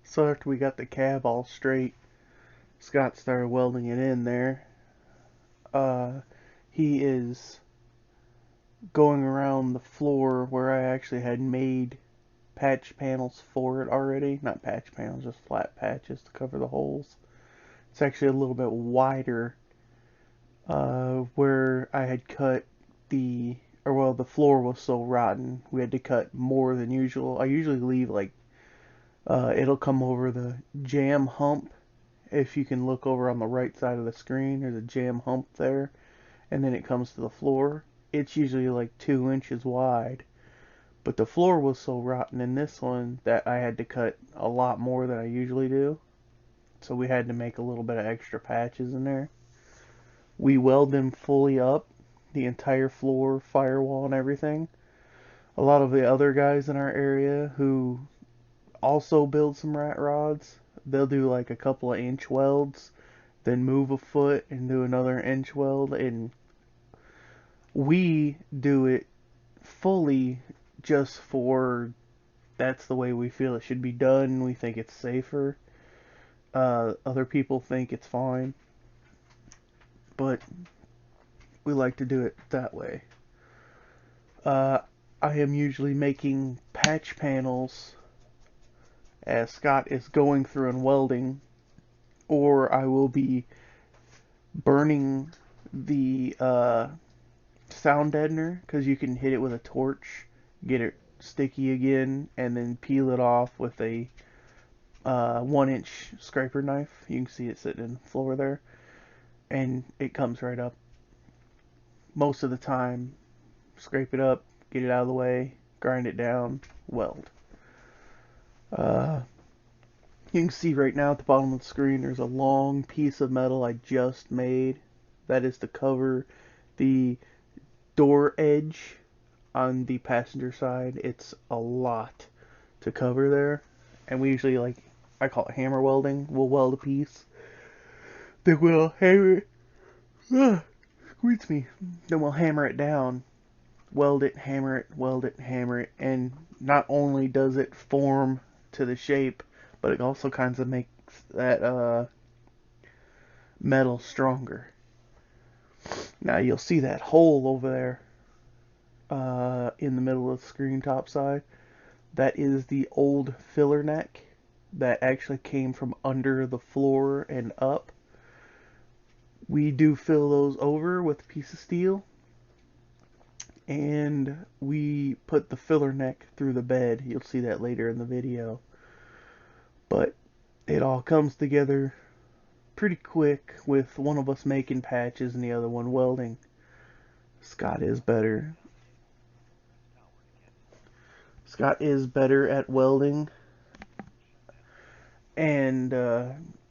So after we got the cab all straight, Scott started welding it in there. Uh, he is going around the floor where I actually had made patch panels for it already. Not patch panels, just flat patches to cover the holes. It's actually a little bit wider where I had cut the floor was so rotten. We had to cut more than usual. I usually leave like, it'll come over the jam hump. If you can look over on the right side of the screen, there's a jam hump there, and then it comes to the floor. It's usually like 2 inches wide, but the floor was so rotten in this one that I had to cut a lot more than I usually do. So we had to make a little bit of extra patches in there. We weld them fully up, the entire floor, firewall, and everything. A lot of the other guys in our area who also build some rat rods, they'll do like a couple of inch welds, then move a foot and do another inch weld, and we do it fully just for that's the way we feel it should be done. We think it's safer. Other people think it's fine, but we like to do it that way. Uh, I am usually making patch panels as Scott is going through and welding, or I will be burning the sound deadener because you can hit it with a torch, get it sticky again, and then peel it off with a 1 inch scraper knife. You can see it sitting in the floor there, and it comes right up. Most of the time, scrape it up, get it out of the way, grind it down, weld. Uh, you can see right now at the bottom of the screen there's a long piece of metal I just made. That is to cover the door edge on the passenger side. It's a lot to cover there, and we usually, like, I call it hammer welding. We'll weld a piece, then we'll hammer it. Excuse me. Then we'll hammer it down, weld it, hammer it, weld it, hammer it, and not only does it form to the shape, but it also kind of makes that metal stronger. Now you'll see that hole over there in the middle of the screen top side. That is the old filler neck that actually came from under the floor and up. We do fill those over with a piece of steel, and we put the filler neck through the bed. You'll see that later in the video. But it all comes together pretty quick with one of us making patches and the other one welding. Scott is better. Scott is better at welding, and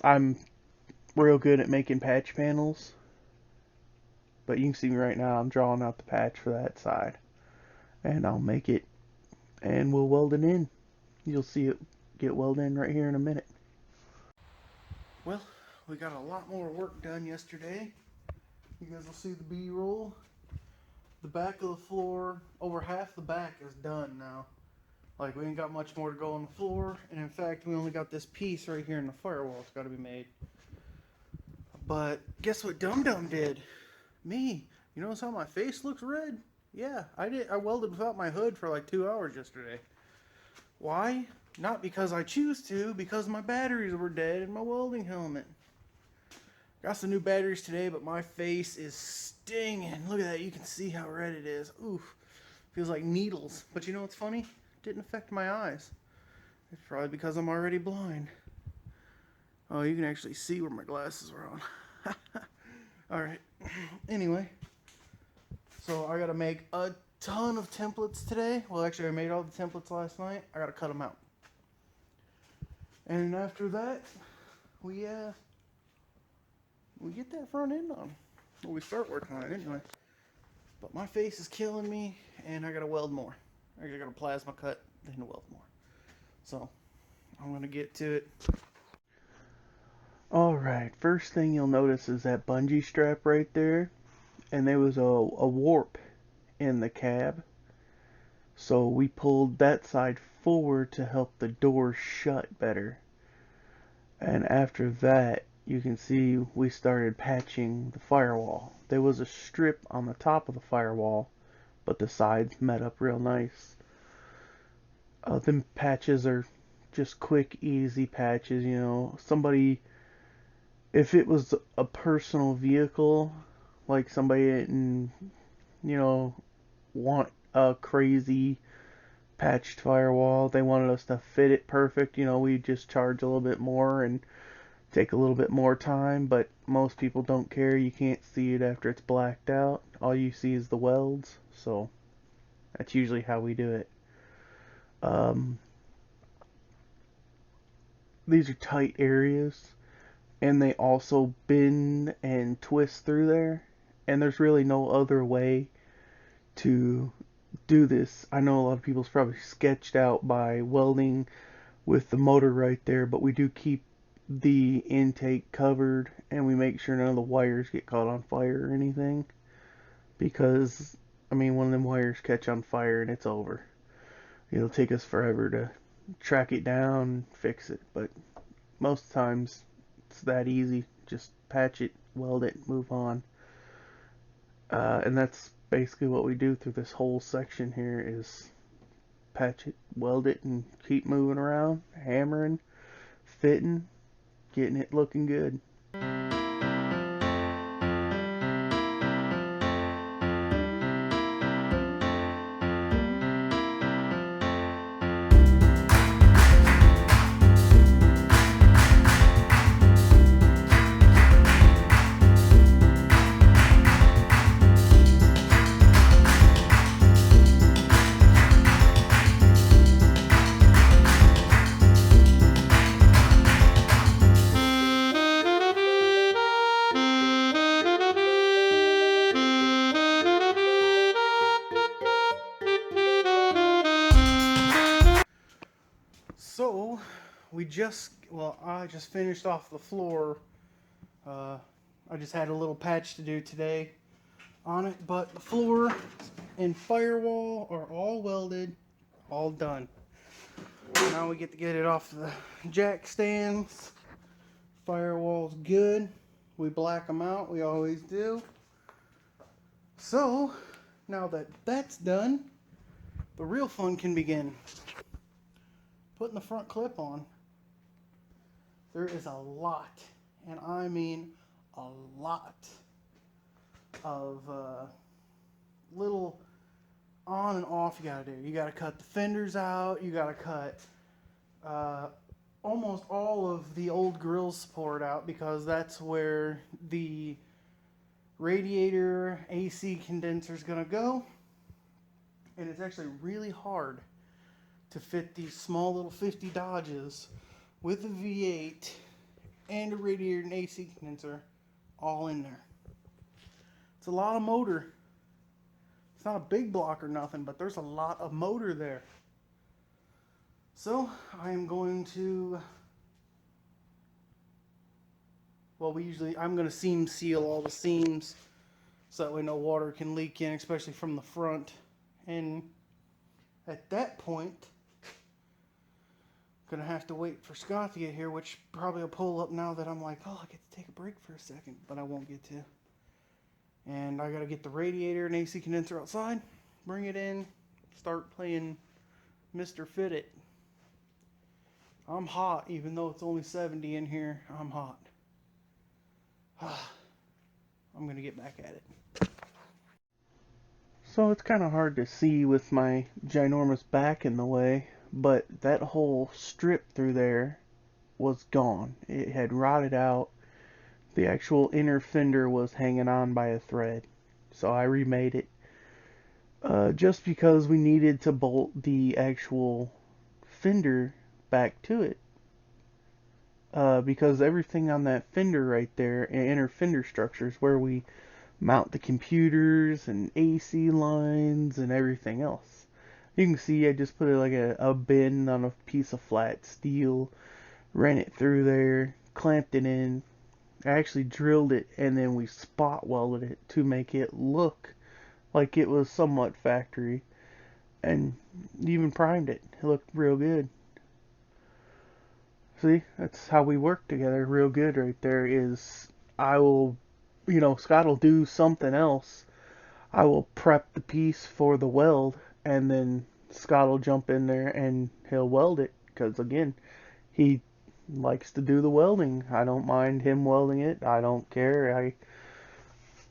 I'm real good at making patch panels. But you can see me right now, I'm drawing out the patch for that side, and I'll make it, and we'll weld it in. You'll see it get welded in right here in a minute. Well, we got a lot more work done yesterday. You guys will see the B-roll. The back of the floor, over half the back is done now. Like, we ain't got much more to go on the floor, and in fact, we only got this piece right here in the firewall. It's got to be made. But guess what Dum Dum did? Me. You notice how my face looks red? Yeah, I did. I welded without my hood for like 2 hours yesterday. Why? Not because I choose to, because my batteries were dead in my welding helmet. Got some new batteries today, but my face is stinging. Look at that. You can see how red it is. Oof. Feels like needles. But you know what's funny? Didn't affect my eyes. It's probably because I'm already blind. Oh, you can actually see where my glasses are on. Alright. Anyway. So I gotta make a ton of templates today. Well, actually I made all the templates last night. I gotta cut them out. And after that, we get that front end on. Well, we start working on it anyway. But my face is killing me, and I gotta weld more. I gotta plasma cut, then weld more. So, I'm gonna get to it. Alright, first thing you'll notice is that bungee strap right there. And there was a warp in the cab. So we pulled that side forward to help the door shut better. And after that, you can see we started patching the firewall. There was a strip on the top of the firewall, but the sides met up real nice. Them patches are just quick, easy patches. You know, somebody, if it was a personal vehicle, like somebody didn't, you know, want a crazy patched firewall, they wanted us to fit it perfect, you know, we just charge a little bit more and take a little bit more time, but most people don't care. You can't see it after it's blacked out. All you see is the welds, so that's usually how we do it. Um, these are tight areas, and they also bend and twist through there, and there's really no other way to do this. I know a lot of people's probably sketched out by welding with the motor right there, but we do keep the intake covered, and we make sure none of the wires get caught on fire or anything, because I mean, one of them wires catch on fire and it's over. It'll take us forever to track it down, fix it, but most times it's that easy. Just patch it, weld it, move on. And that's basically what we do through this whole section here is patch it, weld it, and keep moving around, hammering, fitting, getting it looking good. So, I just finished off the floor. I just had a little patch to do today on it, but the floor and firewall are all welded, all done. Now we get to get it off the jack stands. Firewall's good. We black them out, we always do. So, now that that's done, the real fun can begin. Putting the front clip on. There is a lot, and I mean a lot, of little on and off you gotta do. You gotta cut the fenders out, you gotta cut almost all of the old grill support out, because that's where the radiator AC condenser is gonna go, and it's actually really hard to fit these small little 50 Dodges with a V8 and a radiator and AC condenser all in there. It's a lot of motor. It's not a big block or nothing, but there's a lot of motor there. So I am going to, I'm going to seam seal all the seams so that way no water can leak in, especially from the front. And at that point, gonna have to wait for Scott to get here, which probably will pull up now that I'm like, oh, I get to take a break for a second, but I won't get to. And I gotta get the radiator and AC condenser outside, bring it in, start playing Mr. Fit It. I'm hot, even though it's only 70 in here. I'm hot. I'm gonna get back at it. So it's kind of hard to see with my ginormous back in the way, but that whole strip through there was gone. It had rotted out. The actual inner fender was hanging on by a thread. So I remade it just because we needed to bolt the actual fender back to it. Because everything on that fender right there, inner fender structure, is where we mount the computers and AC lines and everything else. You can see I just put like a bend on a piece of flat steel, ran it through there, clamped it in. I actually drilled it, and then we spot welded it to make it look like it was somewhat factory, and even primed it. It looked real good. See, that's how we work together real good right there. Is I will, Scott will do something else. I will prep the piece for the weld, and then Scott will jump in there and he'll weld it. Because again, he likes to do the welding. I don't mind him welding it. I don't care.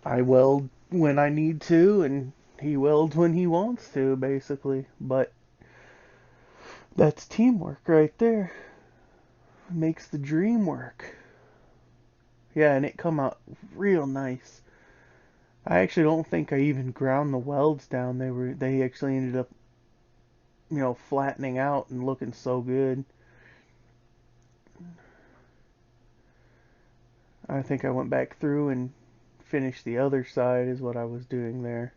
I weld when I need to, and he welds when he wants to, basically. But that's teamwork right there. Makes the dream work. Yeah, and it come out real nice. I actually don't think I even ground the welds down. They actually ended up, flattening out and looking so good. I think I went back through and finished the other side is what I was doing there.